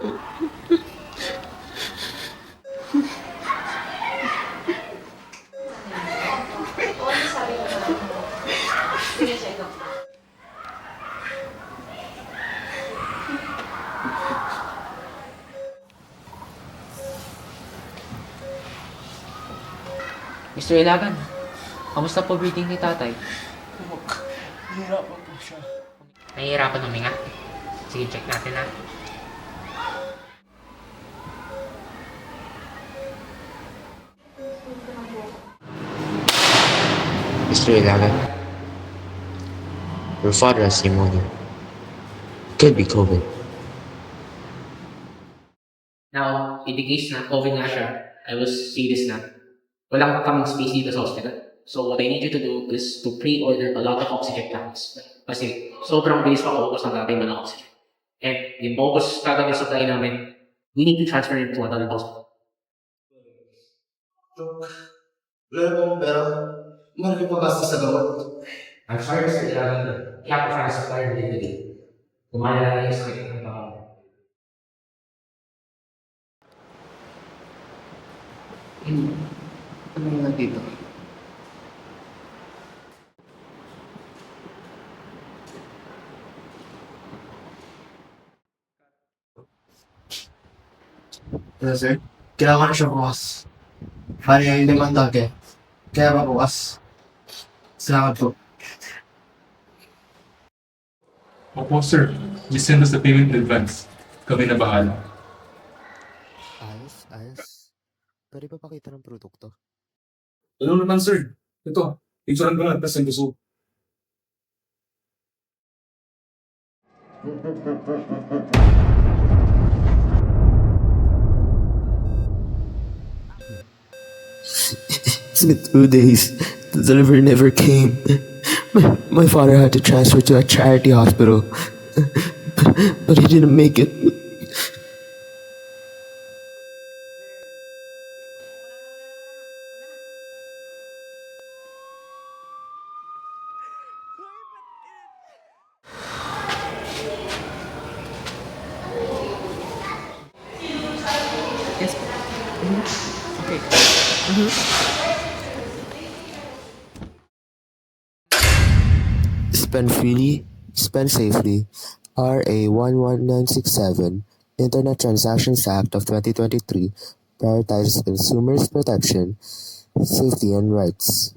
Mr. Ilagan, kamusta po breathing ni tatay? Nahihirapan po siya. Nahihirapan huminga? Sige, check natin na. Mr. Ilagan, your father has pneumonia. It could be COVID. Now, in the case na COVID nga siya, I will say this na, wala kaming space dito sa hospital. So what I need you to do is to pre-order a lot of oxygen tanks. Kasi sobrang bilis makaubos ng natin ng oxygen. And yung maubos kagad yung supply namin, we need to transfer it to another hospital. Wala pong pera. Malaki po basta sa gamot. I'm sorry, Mr. Ilagan. We have to find a supplier immediately. Kumaya na yung sakit ng tao. Ano nga dito? Ano sir? Kailangan ko siya bukas. Bali yung limang kaya ba bukas? Salamat po. Opo, sir. Just send us the payment in advance. Kami na bahala. Ayos. Pwede pa pakita ng produkto? Ano naman, sir? Ito. Picturean ko nga, tapos ang gusto. It's been 2 days. The delivery never came. My father had to transfer to a charity hospital. But he didn't make it. Yes. Okay. Spend freely, spend safely. RA 11967, Internet Transactions Act of 2023, prioritizes consumers' protection, safety, and rights.